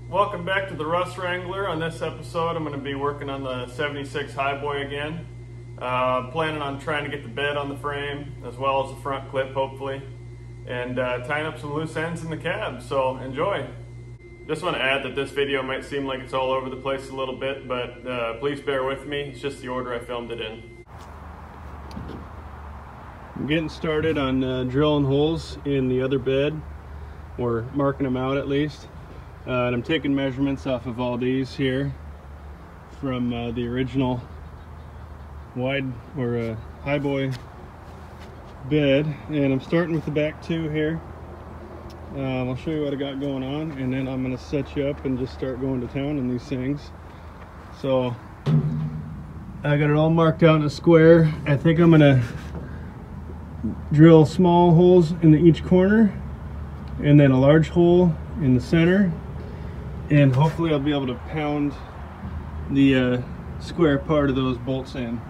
Welcome back to the Rust Wrangler. On this episode, I'm going to be working on the 76 highboy again. Planning on trying to get the bed on the frame, as well as the front clip, hopefully, and tying up some loose ends in the cab, so enjoy. Just want to add that this video might seem like it's all over the place a little bit, but please bear with me. It's just the order I filmed it in. I'm getting started on drilling holes in the other bed, or marking them out at least. And I'm taking measurements off of all these here from the original wide or highboy bed, and I'm starting with the back two here. I'll show you what I got going on, and then I'm going to set you up and just start going to town on these things. So I got it all marked out in a square. I think I'm going to drill small holes in each corner and then a large hole in the center, and hopefully I'll be able to pound the square part of those bolts in.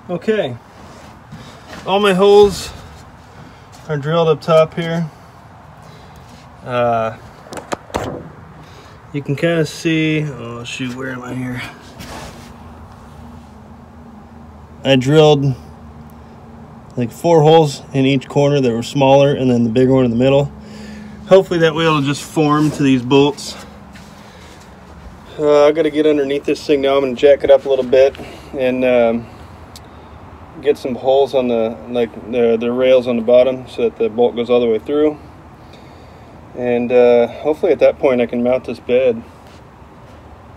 Okay, all my holes are drilled up top here. You can kind of see, oh shoot, where am I here? I drilled like 4 holes in each corner that were smaller, and then the bigger one in the middle. Hopefully that way it'll just form to these bolts. I gotta get underneath this thing now. I'm gonna jack it up a little bit and get some holes on the rails on the bottom so that the bolt goes all the way through, and hopefully at that point I can mount this bed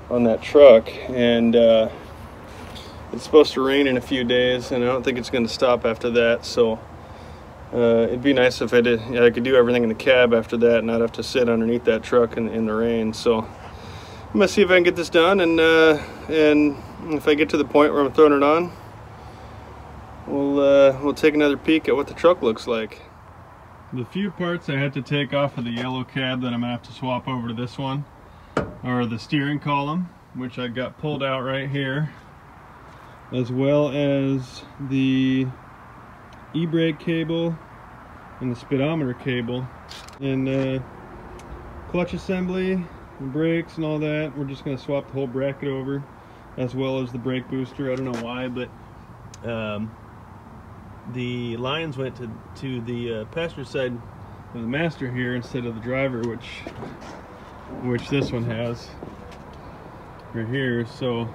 on that truck. And it's supposed to rain in a few days, and I don't think it's going to stop after that, so it'd be nice if I could do everything in the cab after that and not have to sit underneath that truck in the rain. So I'm gonna see if I can get this done, and if I get to the point where I'm throwing it on, we'll take another peek at what the truck looks like. The few parts I had to take off of the yellow cab that I'm gonna have to swap over to this one are the steering column, which I got pulled out right here, as well as the e-brake cable and the speedometer cable, and clutch assembly and brakes and all that. We're just gonna swap the whole bracket over, as well as the brake booster. I don't know why, but the lines went to the passenger side of the master here instead of the driver, which this one has right here. So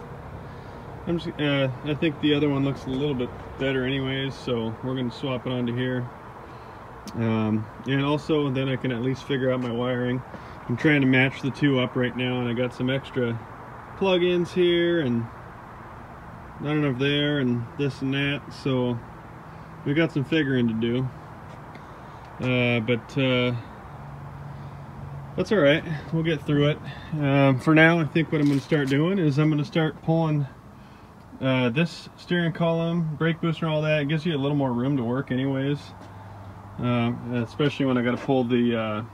I'm just I think the other one looks a little bit better anyways, so we're going to swap it onto here. And also then I can at least figure out my wiring. I'm trying to match the two up right now, and I got some extra plug-ins here and not enough there and this and that, so we got some figuring to do, but that's all right. We'll get through it. For now, I think what I'm going to start doing is I'm going to start pulling this steering column, brake booster, and all that. It gives you a little more room to work, anyways. Especially when I got to pull the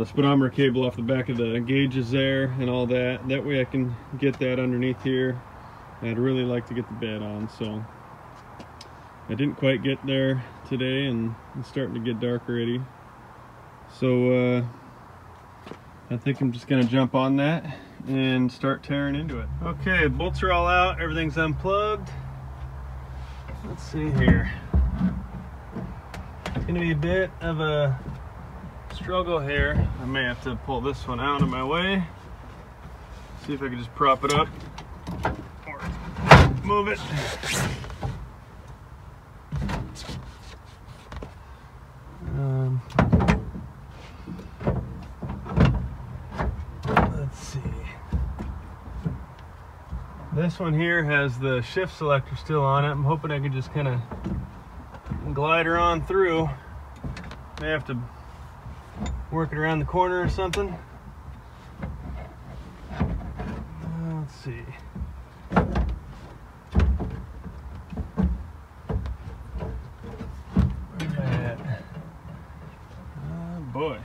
speedometer cable off the back of the gauges there and all that. That way I can get that underneath here. I'd really like to get the bed on, so I didn't quite get there today, and it's starting to get dark already. So I think I'm just gonna jump on that and start tearing into it. Okay, bolts are all out, everything's unplugged. Let's see here. It's gonna be a bit of a struggle here. I may have to pull this one out of my way. See if I can just prop it up or move it. This one here has the shift selector still on it. I'm hoping I can just kind of glide her on through. May have to work it around the corner or something. Let's see. Where am I at? Oh boy.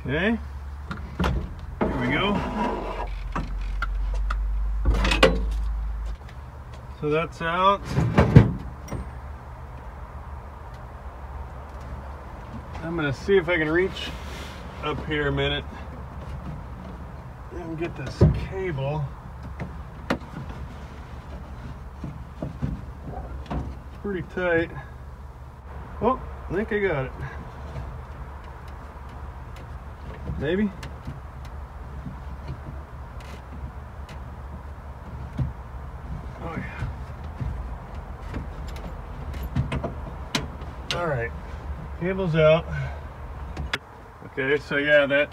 Okay. Here we go. So that's out. I'm gonna see if I can reach up here a minute and get this cable. It's pretty tight. Oh, I think I got it. Maybe. Oh yeah. All right, cable's out. Okay, so yeah, that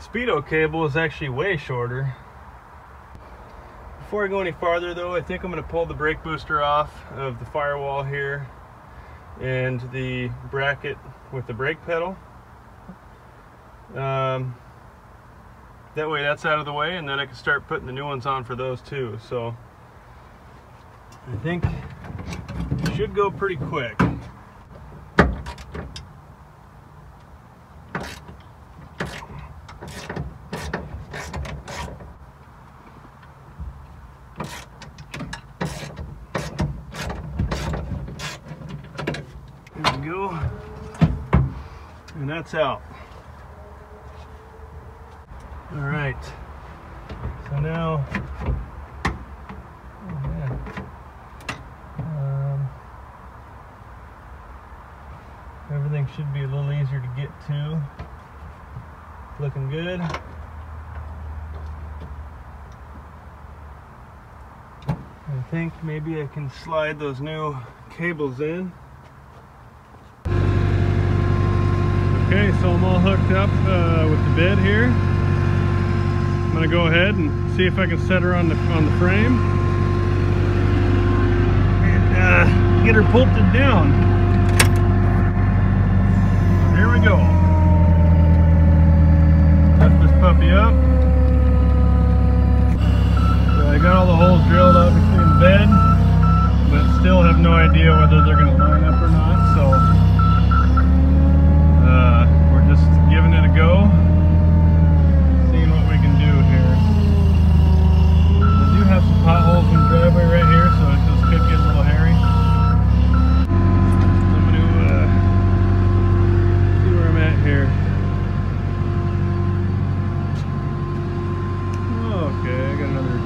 speedo cable is actually way shorter. Before I go any farther though, I think I'm going to pull the brake booster off of the firewall here and the bracket with the brake pedal. That way that's out of the way, and then I can start putting the new ones on for those too. So I think it should go pretty quick. There we go. And that's out. All right. So now, oh man. Everything should be a little easier to get to. Looking good. I think maybe I can slide those new cables in. Okay, so I'm all hooked up with the bed here. I'm gonna go ahead and see if I can set her on the frame and get her bolted down. Here we go. Lift this puppy up. So I got all the holes drilled obviously in the bed, but still have no idea whether they're gonna line up or not. So we're just giving it a go, seeing what we can do here. I do have some potholes in the driveway right here, so this could get a little hairy. I'm going to see where I'm at here. Okay, I got another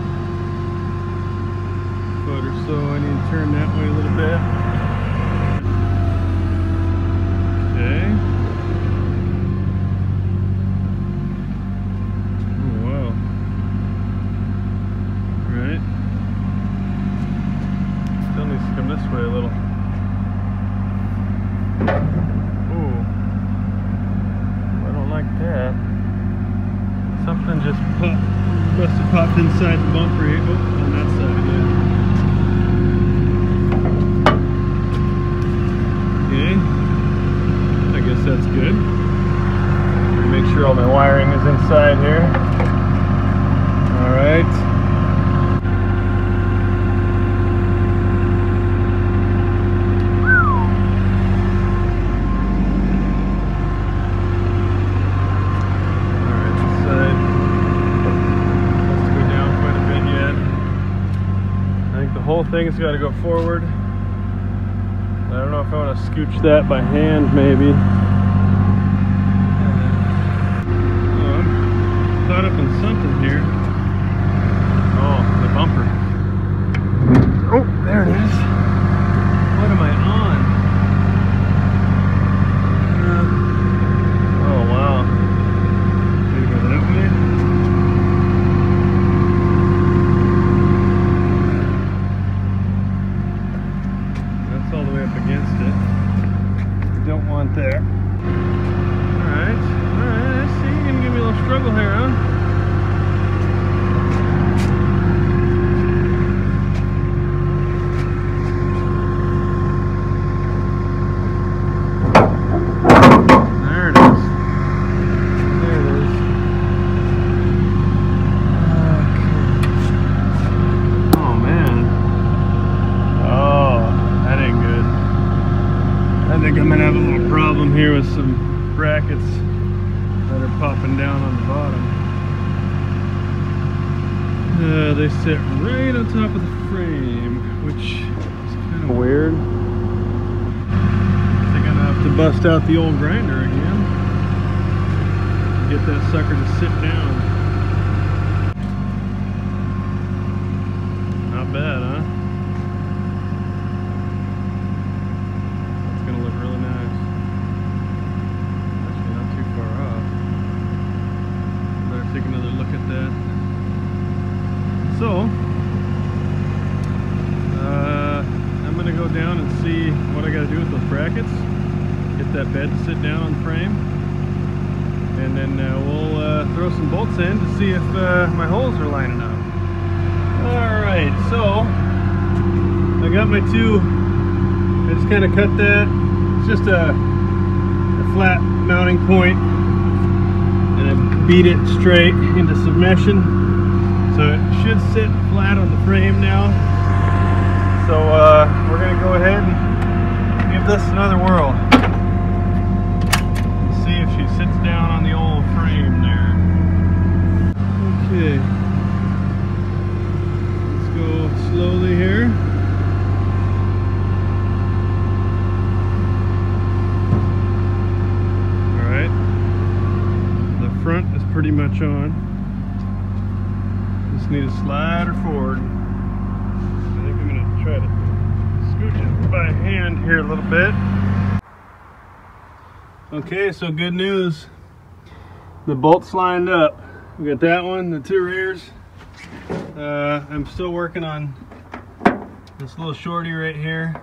foot or so. I need to turn that way a little bit. Okay. This way a little. Ooh, I don't like that. Something just must have popped inside the bumper here. Oh, on that side, yeah. Okay, I guess that's good. Make sure all my wiring is inside here. All right. Whole thing's got to go forward. I don't know if I want to scooch that by hand, maybe. Oh, I'm caught up in something here. Oh, the bumper. Oh, there it is. What am I on? Oh, wow. Maybe go that way. All the way up against it. Don't want there. Alright, I see. You're gonna give me a little struggle here, huh? here with some brackets that are popping down on the bottom. They sit right on top of the frame, which is kind of weird. They're gonna have to bust out the old grinder again to get that sucker to sit down. Not bad, huh? That's gonna look really nice. Actually, not too far off. Better take another look at that. So, I'm going to go down and see what I got to do with those brackets, get that bed to sit down on the frame, and then we'll throw some bolts in to see if my holes are lining up. Alright, so I got my two. I just kind of cut that. It's just a flat mounting point, and I beat it straight into submission. So it should sit flat on the frame now. So we're going to go ahead and give this another whirl. See if she sits down on the old frame there. Okay. Let's go slowly here. Alright. The front is pretty much on. Need to slide her forward. I think I'm going to try to scooch it by hand here a little bit. Okay, so good news. The bolts lined up. We got that one, the two rears. I'm still working on this little shorty right here.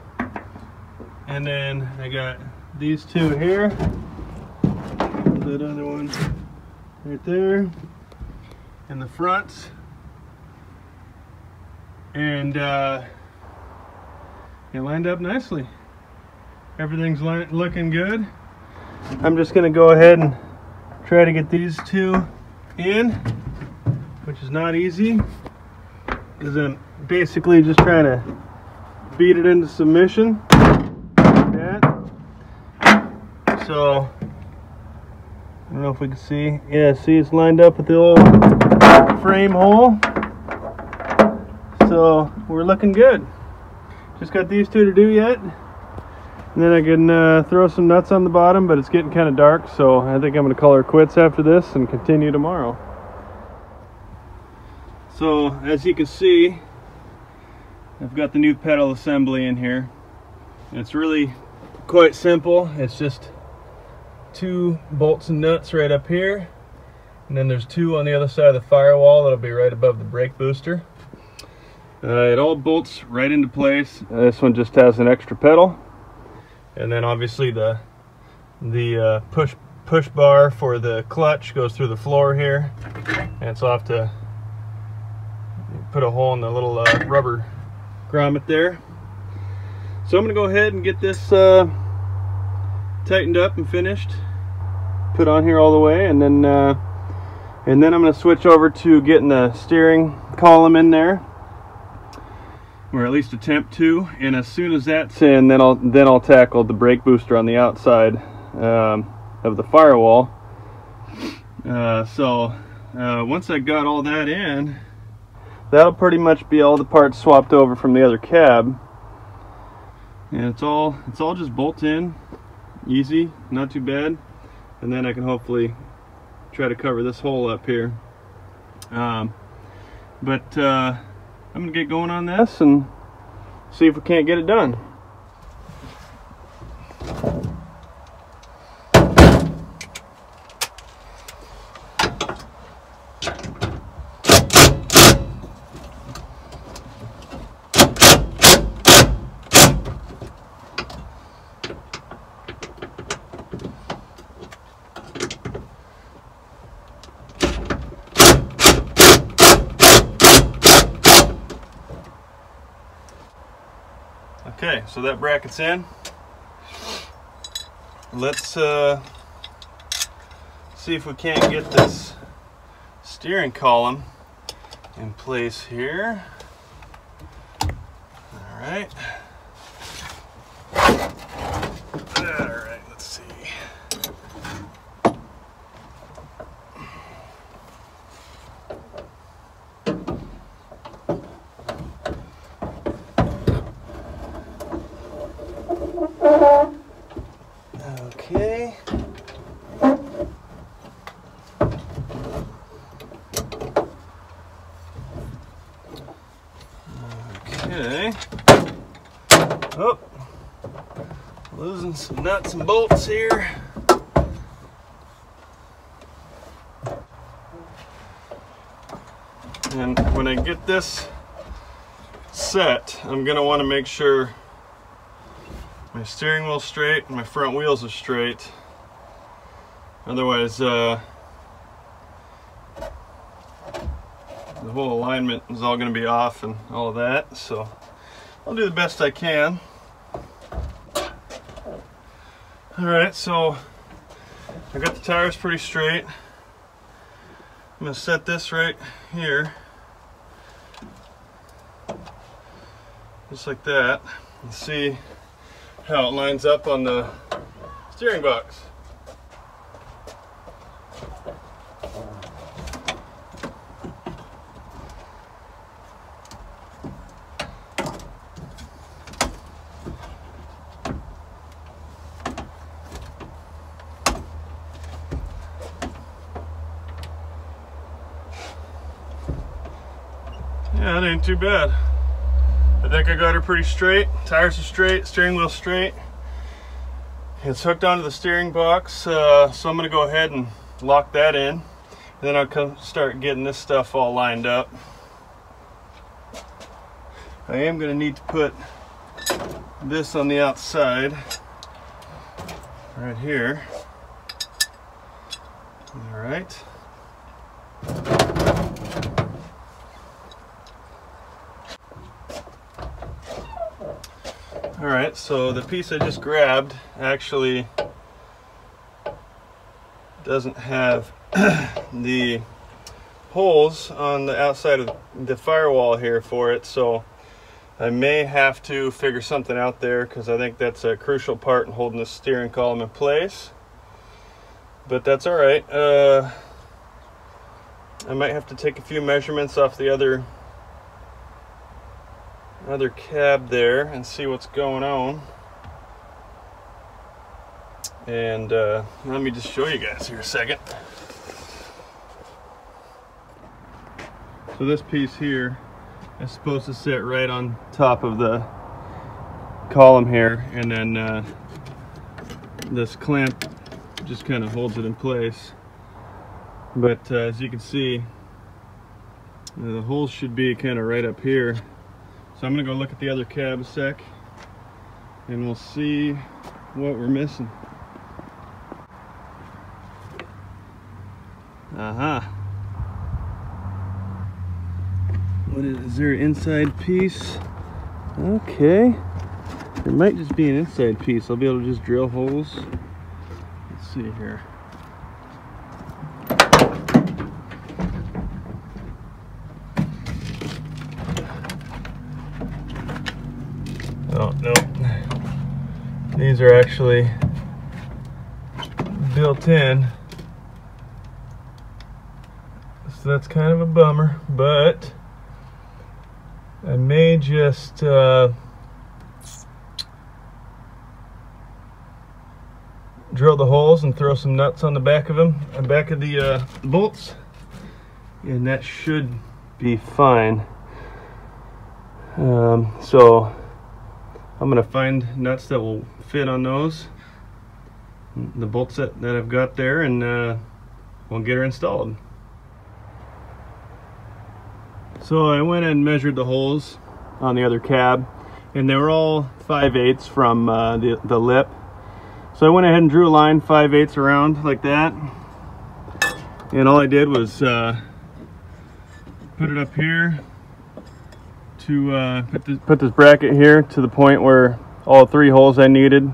And then I got these two here. That other one right there. And the fronts. And it lined up nicely. Everything's looking good. I'm just going to go ahead and try to get these two in, which is not easy, because I'm basically just trying to beat it into submission like that. So I don't know if we can see. Yeah, see, it's lined up with the old frame hole. So we're looking good. Just got these two to do yet, and then I can throw some nuts on the bottom, but it's getting kind of dark, so I think I'm going to call her quits after this and continue tomorrow. So as you can see, I've got the new pedal assembly in here. It's really quite simple. It's just two bolts and nuts right up here, and then there's two on the other side of the firewall that'll be right above the brake booster. It all bolts right into place. This one just has an extra pedal, and then obviously the push bar for the clutch goes through the floor here, and so I'll have to put a hole in the little rubber grommet there. So I'm going to go ahead and get this tightened up and finished, put on here all the way, and then I'm going to switch over to getting the steering column in there, or at least attempt to. And as soon as that's in, then I'll tackle the brake booster on the outside of the firewall. Once I got all that in, that'll pretty much be all the parts swapped over from the other cab, and it's all just bolt in, easy, not too bad. And then I can hopefully try to cover this hole up here. I'm gonna get going on this and see if we can't get it done. Okay, so that bracket's in. Let's see if we can't get this steering column in place here. All right, let's see. Okay. Okay. Oh, losing some nuts and bolts here. And when I get this set, I'm going to want to make sure my steering wheel's straight and my front wheels are straight. Otherwise, the whole alignment is all going to be off and all of that. So I'll do the best I can. Alright, so I got the tires pretty straight. I'm going to set this right here, just like that, and see how it lines up on the steering box. Yeah, it ain't too bad. I think I got her pretty straight. Tires are straight, steering wheel straight. It's hooked onto the steering box, so I'm gonna go ahead and lock that in. And then I'll start getting this stuff all lined up. I am gonna need to put this on the outside, right here. All right. Alright, so the piece I just grabbed actually doesn't have the holes on the outside of the firewall here for it, so I may have to figure something out there, because I think that's a crucial part in holding the steering column in place. But that's alright. I might have to take a few measurements off the other cab there and see what's going on. And let me just show you guys here a second. So this piece here is supposed to sit right on top of the column here, and then this clamp just kind of holds it in place. But as you can see, the holes should be kind of right up here. So I'm going to go look at the other cab a sec, and we'll see what we're missing. Aha. What is there, an inside piece? Okay. There might just be an inside piece. I'll be able to just drill holes. Let's see here. Oh, no. These are actually built in. So that's kind of a bummer, but I may just drill the holes and throw some nuts on the back of them, on back of the bolts, and that should be fine. So I'm gonna find nuts that will fit on those, the bolt set that I've got there, and we'll get her installed. So I went and measured the holes on the other cab, and they were all 5/8 from the lip. So I went ahead and drew a line 5/8 around like that, and all I did was put it up here to put this bracket here to the point where all 3 holes I needed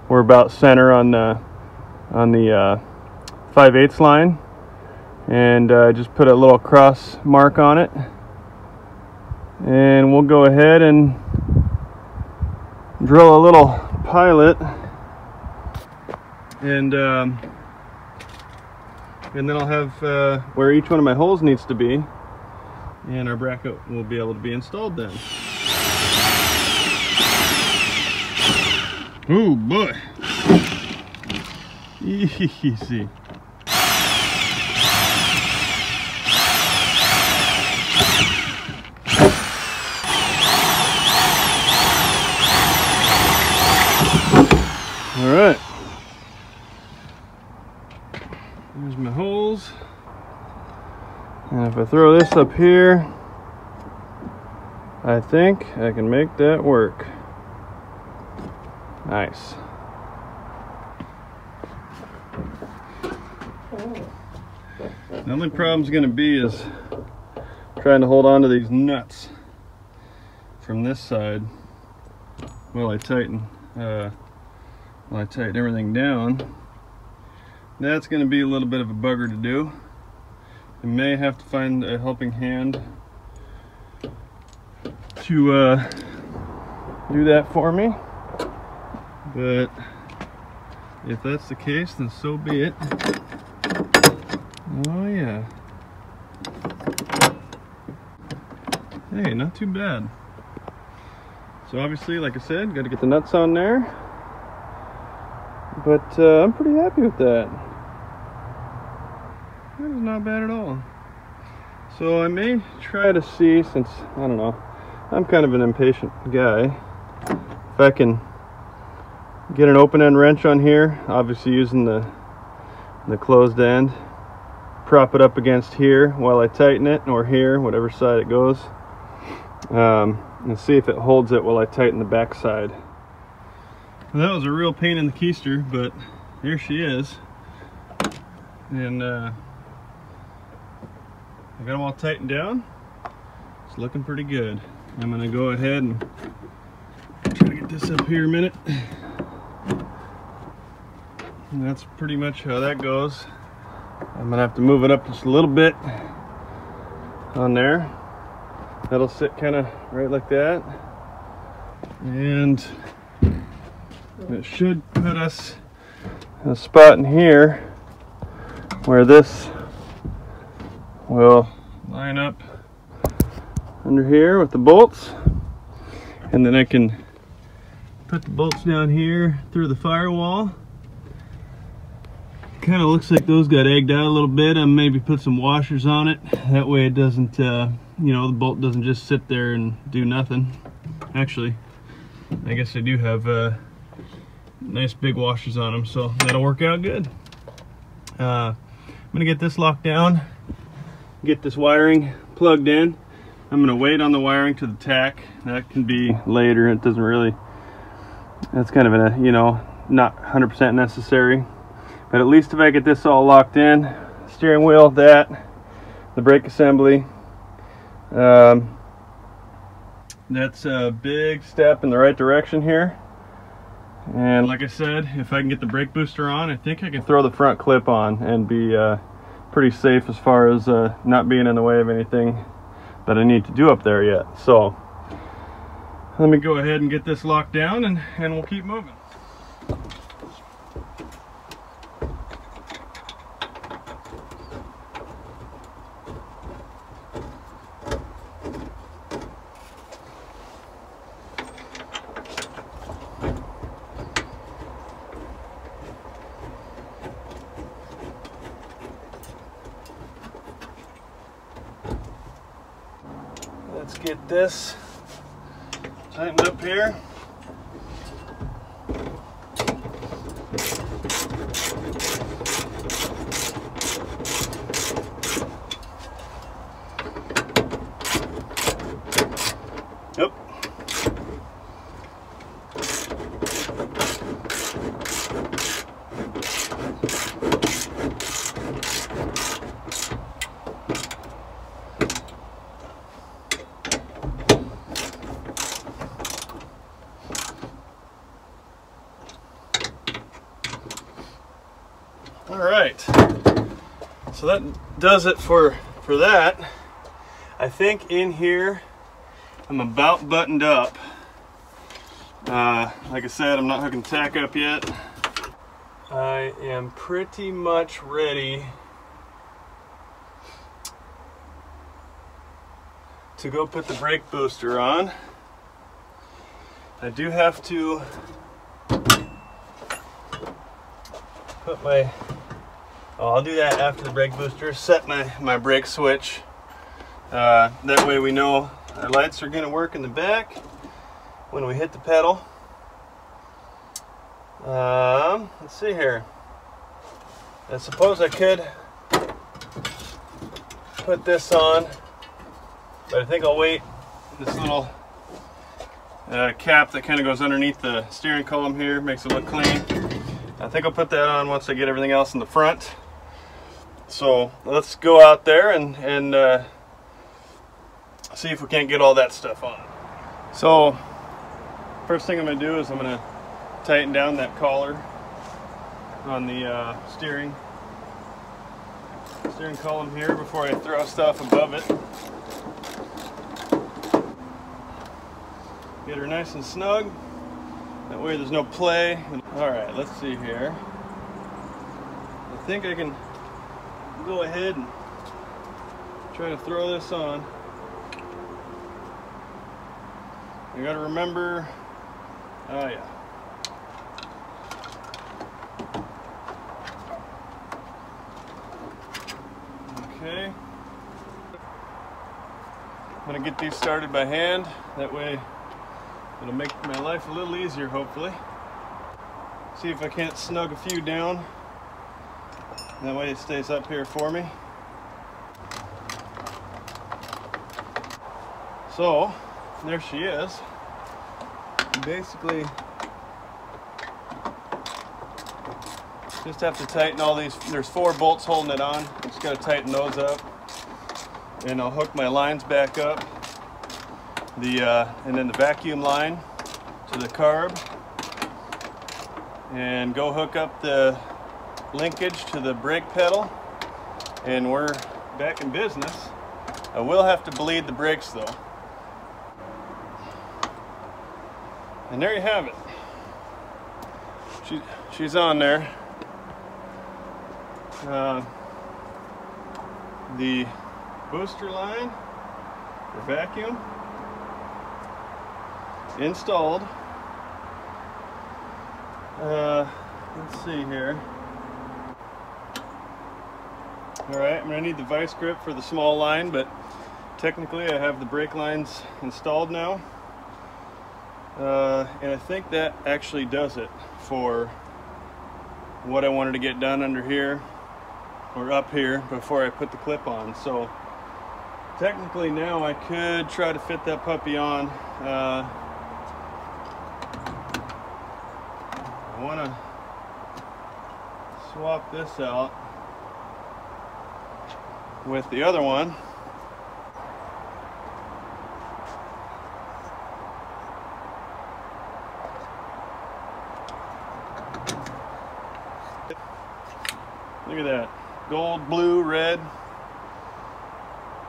were about center on the 5/8 line, and just put a little cross mark on it, and we'll go ahead and drill a little pilot, and then I'll have where each one of my holes needs to be, and our bracket will be able to be installed then. Oh boy. Easy. All right. There's my holes. And if I throw this up here, I think I can make that work. Nice. The only problem's going to be is trying to hold on to these nuts from this side while I tighten everything down. That's going to be a little bit of a bugger to do. I may have to find a helping hand to do that for me, but if that's the case, then so be it. Oh yeah. Hey, not too bad. So obviously, like I said, got to get the nuts on there, but I'm pretty happy with that. That is not bad at all. So I may try to see, since, I don't know, I'm kind of an impatient guy, if I can get an open end wrench on here, obviously using the closed end, prop it up against here while I tighten it, or here, whatever side it goes, and see if it holds it while I tighten the back side. Well, that was a real pain in the keister, but here she is. And I got them all tightened down. It's looking pretty good. I'm gonna go ahead and try to get this up here a minute. And that's pretty much how that goes. I'm gonna have to move it up just a little bit on there. That'll sit kind of right like that. And it should put us in a spot in here where this will line up under here with the bolts, and then I can put the bolts down here through the firewall. Kind of looks like those got egged out a little bit. I maybe put some washers on it, that way it doesn't you know, the bolt doesn't just sit there and do nothing. Actually, I guess I do have nice big washers on them, so that'll work out good. I'm gonna get this locked down, get this wiring plugged in. I'm gonna wait on the wiring to the tack. That can be later. It doesn't really, that's kind of a, you know, not 100% necessary. But at least if I get this all locked in, steering wheel, that, the brake assembly, that's a big step in the right direction here. And like I said, if I can get the brake booster on, I think I can throw the front clip on and be pretty safe as far as not being in the way of anything that I need to do up there yet. So let me go ahead and get this locked down, and we'll keep moving. Let's get this tightened up here. Yep. All right, so that does it for that. I think in here I'm about buttoned up. Like I said, I'm not hooking tack up yet. I am pretty much ready to go put the brake booster on. I do have to put my, I'll do that after the brake booster, set my brake switch. That way we know our lights are going to work in the back when we hit the pedal. Let's see here. I suppose I could put this on, but I think I'll wait. This little cap that kind of goes underneath the steering column here makes it look clean. I think I'll put that on once I get everything else in the front. So let's go out there and see if we can't get all that stuff on. So first thing I'm going to do is I'm going to tighten down that collar on the steering column here before I throw stuff above it. Get her nice and snug. That way there's no play. Alright, let's see here. I think I can go ahead and try to throw this on. You gotta remember, oh yeah. Okay. I'm gonna get these started by hand. That way it'll make my life a little easier, hopefully. See if I can't snug a few down. That way it stays up here for me. So, there she is. Basically, just have to tighten all these. There's 4 bolts holding it on. Just got to tighten those up. And I'll hook my lines back up. And then the vacuum line to the carb, and go hook up the linkage to the brake pedal, and we're back in business. I will have to bleed the brakes though. And there you have it. She's on there. The booster line for vacuum installed. Let's see here. Alright, I'm going to need the vice grip for the small line, but technically I have the brake lines installed now. And I think that actually does it for what I wanted to get done under here or up here before I put the clip on. So technically now I could try to fit that puppy on. I want to swap this out with the other one. Look at that. Gold, blue, red.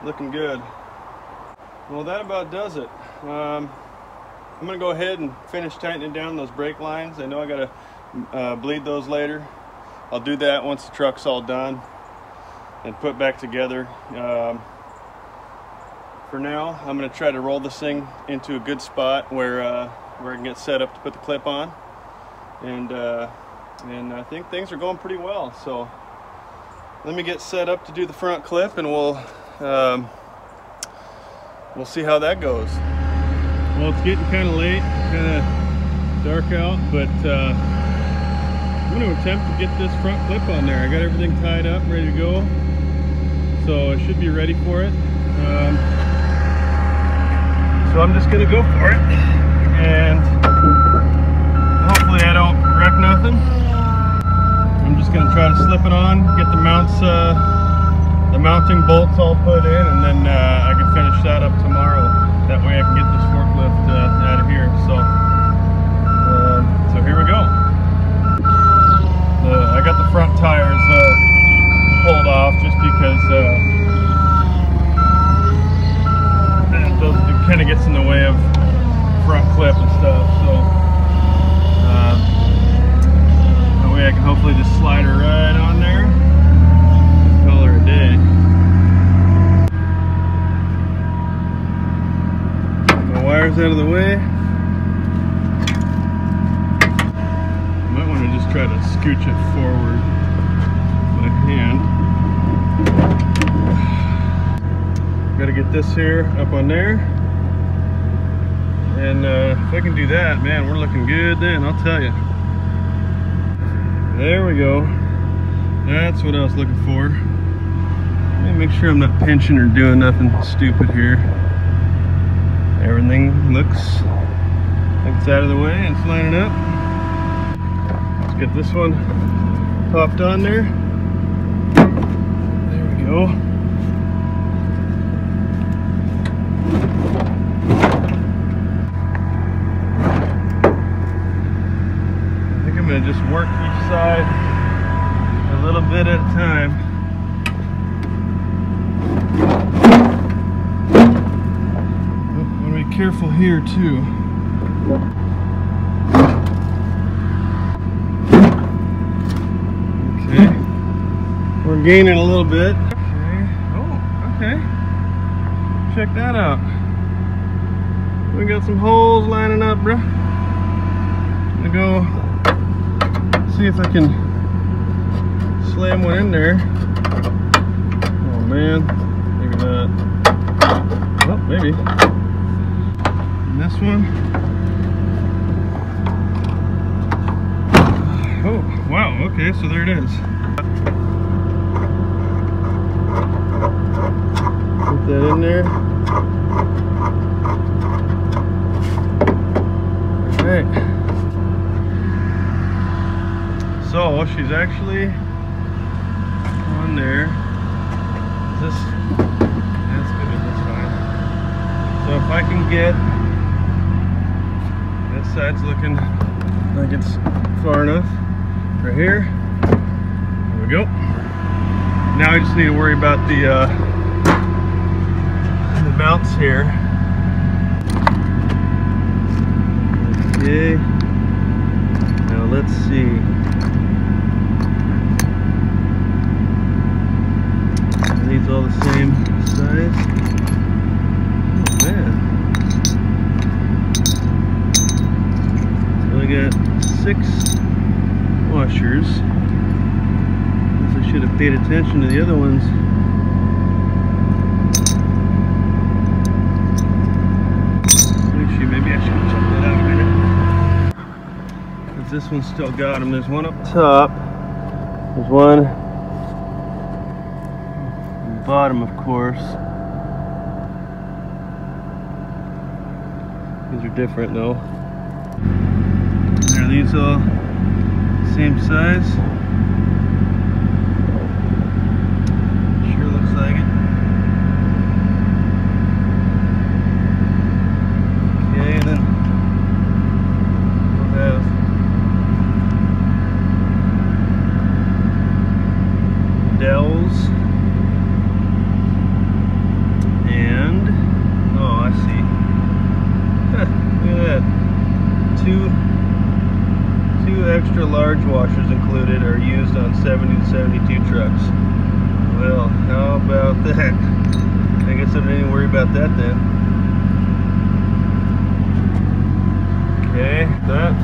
Looking good. Well, that about does it. I'm going to go ahead and finish tightening down those brake lines. I know I got to bleed those later. I'll do that once the truck's all done and put back together. For now, I'm going to try to roll this thing into a good spot where I can get set up to put the clip on. And I think things are going pretty well. So let me get set up to do the front clip, and we'll see how that goes. Well, it's getting kind of late, kind of dark out, but I'm going to attempt to get this front clip on there. I got everything tied up, ready to go, so I should be ready for it. So I'm just going to go for it, and hopefully I don't wreck nothing. I'm just going to try to slip it on, get the mounts, the mounting bolts all put in, and then I can finish that up tomorrow. That way I can get this forklift out of here. So here we go. I got the front tires pulled off just because it kind of gets in the way of front clip and stuff. So that way I can hopefully just slide her right on there. Call her a day. Wires out of the way. Might want to just try to scooch it forward. my hand. Gotta get this here up on there. And if I can do that, man, we're looking good then, I'll tell you. There we go. That's what I was looking for. Let me make sure I'm not pinching or doing nothing stupid here. Everything looks like it's out of the way and it's lining up. Let's get this one popped on there. There we go. I think I'm going to just work each side a little bit at a time. I want to be careful here too. Okay, we're gaining a little bit. Okay, oh, okay. Check that out. We got some holes lining up, bro. I'm gonna go see if I can slam one in there. Oh man, maybe not. Oh, maybe. And this one. Oh, wow, okay, so there it is. Put that in there. Alright. So, she's actually on there. Is this? That's good, that's fine. So if I can get, this side's looking like it's far enough. Right here. There we go. Now I just need to worry about the mounts here. Okay. Now let's see. These all the same size. Oh man. So I got 6 washers. Guess I should have paid attention to the other ones. Actually, maybe I should check that out a minute. Because this one's still got them. There's one up top. There's one on the bottom, of course. These are different though. Are these all same size? Sure looks like it. Okay, and then we'll have Dells and, oh, I see. Look at that. Two extra large washers included are used on 70 to 72 trucks. Well, how about that? I guess I don't need to worry about that then. Okay, that.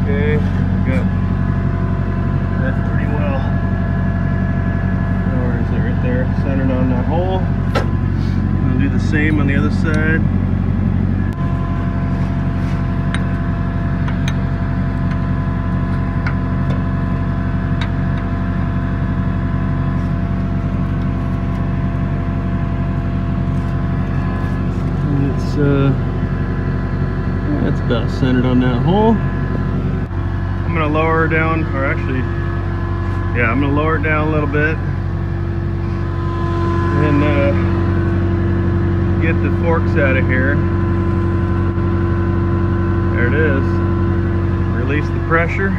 Okay, got that pretty well. Where is it? Right there, centered on that hole. I'll do the same on the other side. That's about centered on that hole. I'm gonna lower her down, or actually, yeah, I'm gonna lower it down a little bit and get the forks out of here. There it is. Release the pressure.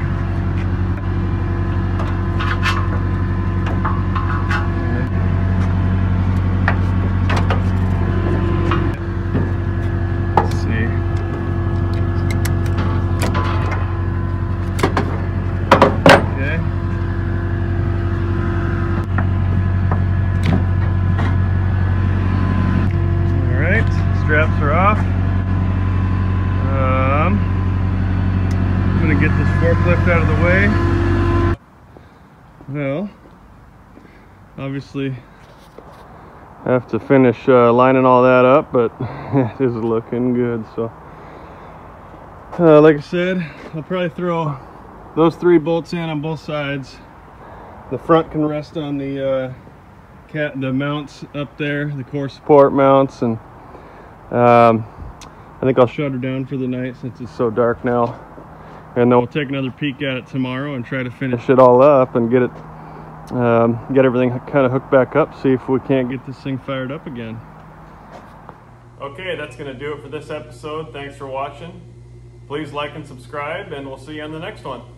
Straps are off. I'm gonna forklift out of the way. Well, obviously have to finish lining all that up, but it is looking good. So like I said, I'll probably throw those 3 bolts in on both sides. The front can rest on the mounts up there, the core support mounts, and I think I'll shut her down for the night since it's so dark now. And then we'll take another peek at it tomorrow and try to finish it all up and get it get everything kind of hooked back up, see if we can't get this thing fired up again. Okay, that's going to do it for this episode. Thanks for watching. Please like and subscribe, and we'll see you on the next one.